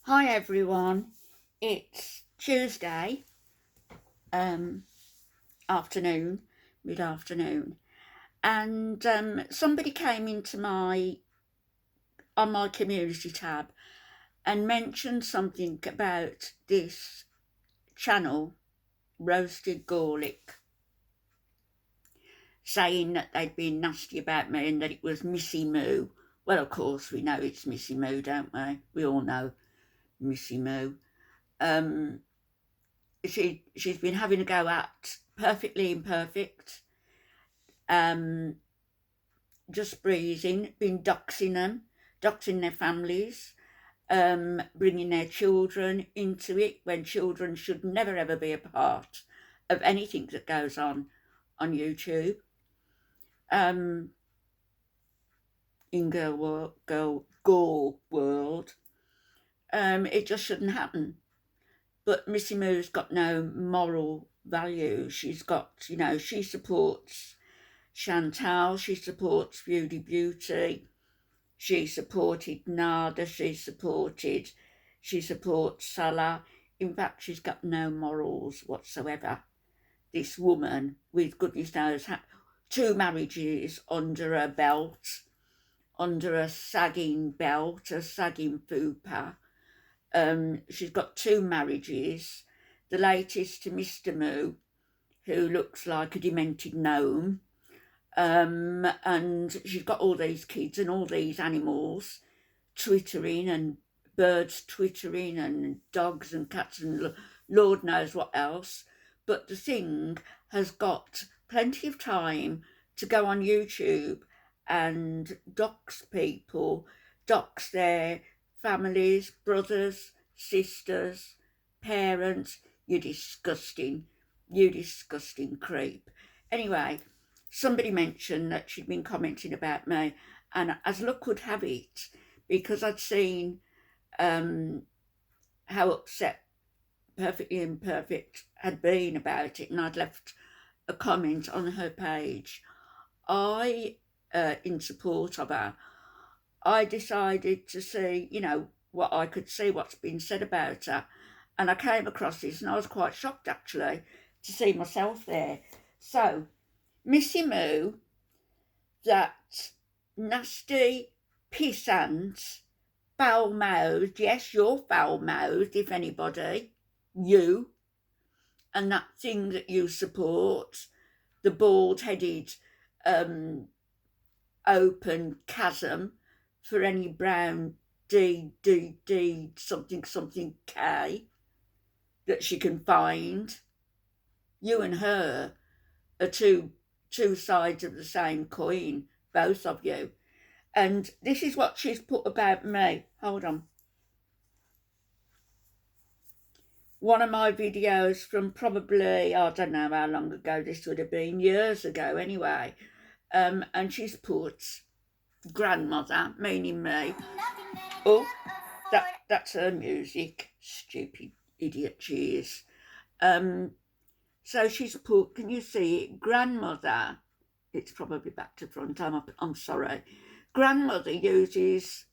Hi everyone, it's Tuesday afternoon, mid-afternoon, and somebody came into on my community tab and mentioned something about this channel, Roasted Garlic, saying that they'd been nasty about me and that it was Missy Moo. Well, of course we know it's Missy Moo, don't we? We all know Missy Moo. She's been having a go at Perfectly Imperfect, just breathing, been doxing their families, bringing their children into it when children should never ever be a part of anything that goes on YouTube. In girl world, it just shouldn't happen. But Missy Moo's got no moral value. She's got, she supports Chantal, she supports Foodie Beauty, she supported Nada, she supports Salah. In fact, she's got no morals whatsoever. This woman, with goodness knows, 2 marriages under her belt, under a sagging belt, a sagging fupa. She's got 2 marriages, the latest to Mr. Moo, who looks like a demented gnome, and she's got all these kids and all these animals twittering, and birds twittering, and dogs and cats and Lord knows what else. But the thing has got plenty of time to go on YouTube and dox people, dox their families, brothers, sisters, parents. You disgusting creep. Anyway, somebody mentioned that she'd been commenting about me, and as luck would have it, because I'd seen how upset Perfectly Imperfect had been about it, and I'd left a comment on her page, in support of her, I decided to see, what I could see, what's been said about her. And I came across this and I was quite shocked, actually, to see myself there. So, Missy Moo, that nasty, pissant, foul-mouthed, yes, you're foul-mouthed, if anybody, you, and that thing that you support, the bald-headed, open chasm for any brown D something K that she can find. You and her are two sides of the same coin, both of you. And this is what she's put about me. Hold on. One of my videos from probably, I don't know how long ago this would have been, years ago anyway. And she's put grandmother, meaning me. Oh, that's her music. Stupid idiot she is. So she's put, can you see it? Grandmother, it's probably back to front, I'm sorry. Grandmother uses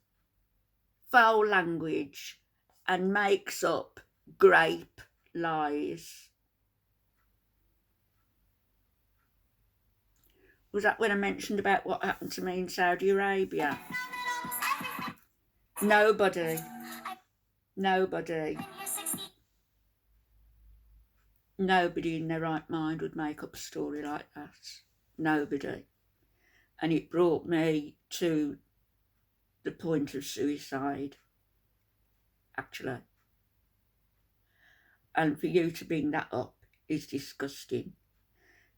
foul language and makes up grape lies. Was that when I mentioned about what happened to me in Saudi Arabia? Nobody in their right mind would make up a story like that. Nobody. And it brought me to the point of suicide, actually. And for you to bring that up is disgusting.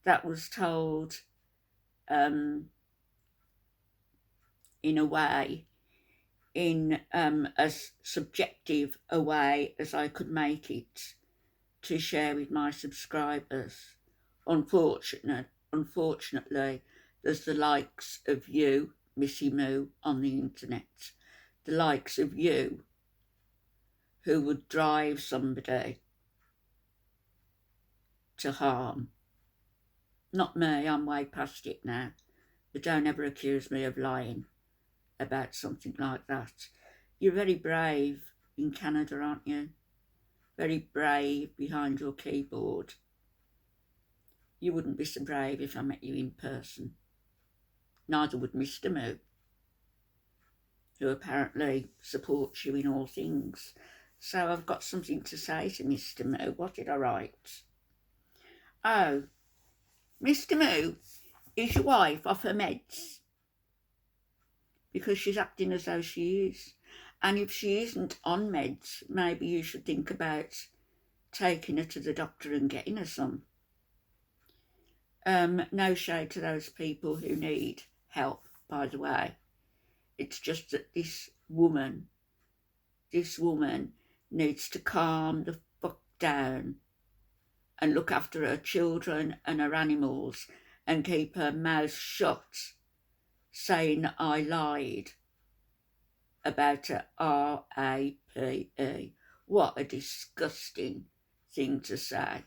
That was told in a way, in as subjective a way as I could make it, to share with my subscribers. Unfortunately, there's the likes of you, Missy Moo, on the internet, the likes of you who would drive somebody to harm. Not me, I'm way past it now, but don't ever accuse me of lying about something like that. You're very brave in Canada, aren't you? Very brave behind your keyboard. You wouldn't be so brave if I met you in person. Neither would Mr. Moo, who apparently supports you in all things. So I've got something to say to Mr. Moo. What did I write? Oh, Mr. Moo, is your wife off her meds? Because she's acting as though she is. And if she isn't on meds, maybe you should think about taking her to the doctor and getting her some. No shade to those people who need help, by the way. It's just that this woman needs to calm the fuck down and look after her children and her animals and keep her mouth shut, saying I lied about her RAPE. What a disgusting thing to say.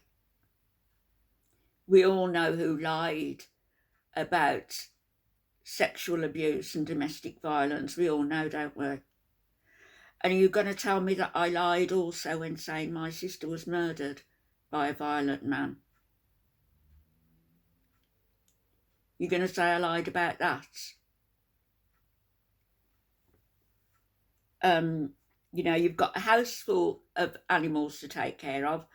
We all know who lied about sexual abuse and domestic violence. We all know, don't we? And are you going to tell me that I lied also when saying my sister was murdered by a violent man? You're going to say I lied about that? You know, you've got a house full of animals to take care of,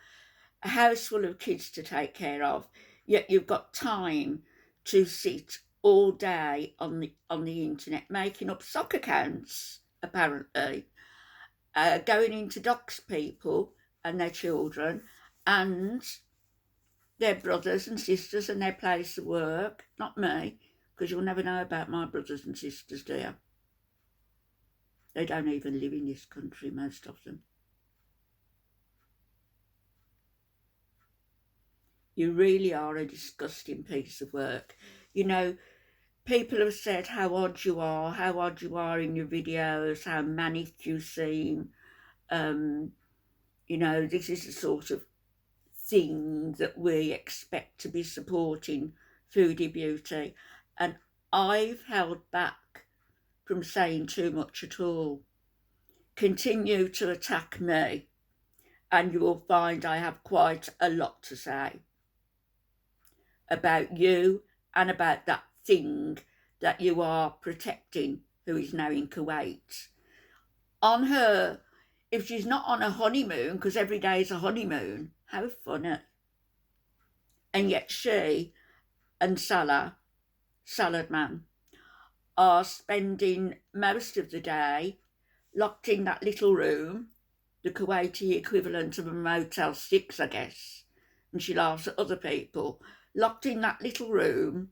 a house full of kids to take care of, yet you've got time to sit all day on the internet making up sock accounts, apparently, going in to dox people and their children and their brothers and sisters and their place of work. Not me, because you'll never know about my brothers and sisters, do you? They don't even live in this country, most of them. You really are a disgusting piece of work. You know, people have said how odd you are in your videos, how manic you seem. You know, this is the sort of thing that we expect to be supporting Foodie Beauty. And I've held back from saying too much at all. Continue to attack me and you will find I have quite a lot to say about you and about that thing that you are protecting, who is now in Kuwait. On her, if she's not on a honeymoon, because every day is a honeymoon, how funny. And yet she and Salah, Salad Man, are spending most of the day locked in that little room, the Kuwaiti equivalent of a Motel 6, I guess, and she laughs at other people, locked in that little room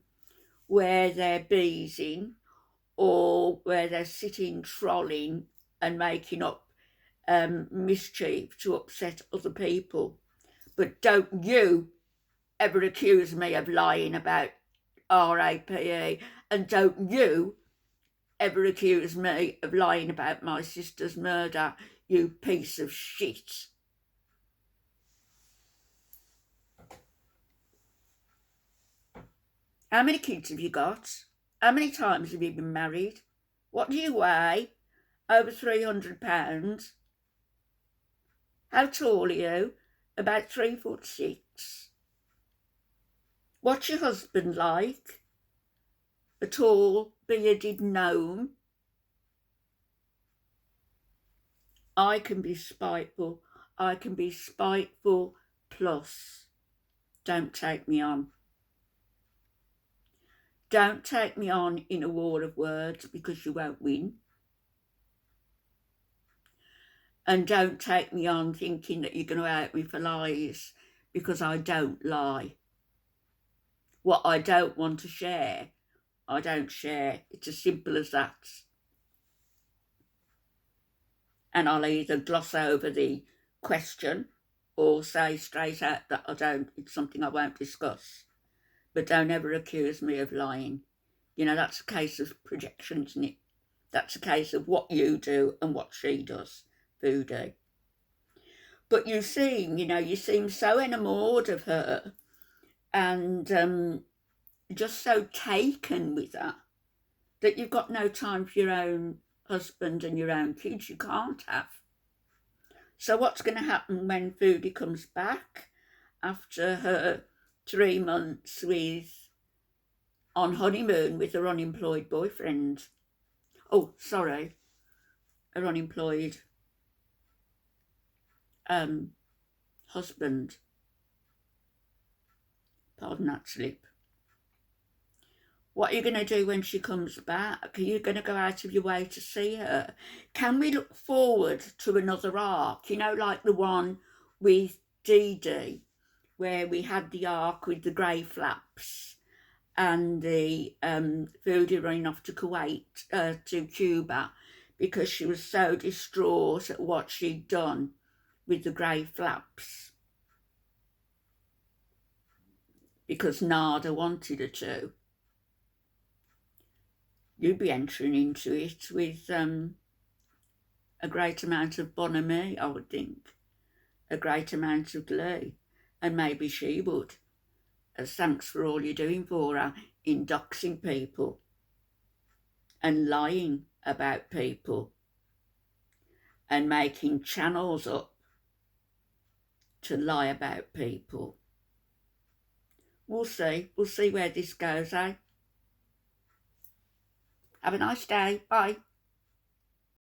where they're beezing or where they're sitting trolling and making up mischief to upset other people. But don't you ever accuse me of lying about RAPE, and don't you ever accuse me of lying about my sister's murder, you piece of shit. How many kids have you got? How many times have you been married? What do you weigh? Over 300 pounds. How tall are you? About 3'6". What's your husband like? A tall, bearded gnome? I can be spiteful. I can be spiteful plus. Don't take me on. Don't take me on in a war of words, because you won't win. And don't take me on thinking that you're going to out me for lies, because I don't lie. What I don't want to share, I don't share. It's as simple as that. And I'll either gloss over the question or say straight out that it's something I won't discuss. But don't ever accuse me of lying. You know, that's a case of projection, isn't it? That's a case of what you do and what she does, Foodie. But you seem so enamoured of her and just so taken with her that you've got no time for your own husband and your own kids. You can't have. So what's going to happen when Foodie comes back after her 3 months on honeymoon with her unemployed boyfriend? Oh, sorry, her unemployed husband. Pardon that slip. What are you going to do when she comes back? Are you going to go out of your way to see her? Can we look forward to another arc? You know, like the one with Dee Dee, where we had the arc with the grey flaps and the Foodie running off to Kuwait, to Cuba, because she was so distraught at what she'd done with the grey flaps, because Nada wanted her to. You'd be entering into it with a great amount of bonhomie, I would think, a great amount of glee, and maybe she would, as thanks for all you're doing for her in doxing people and lying about people and making channels up to lie about people. We'll see where this goes, eh? Have a nice day. Bye.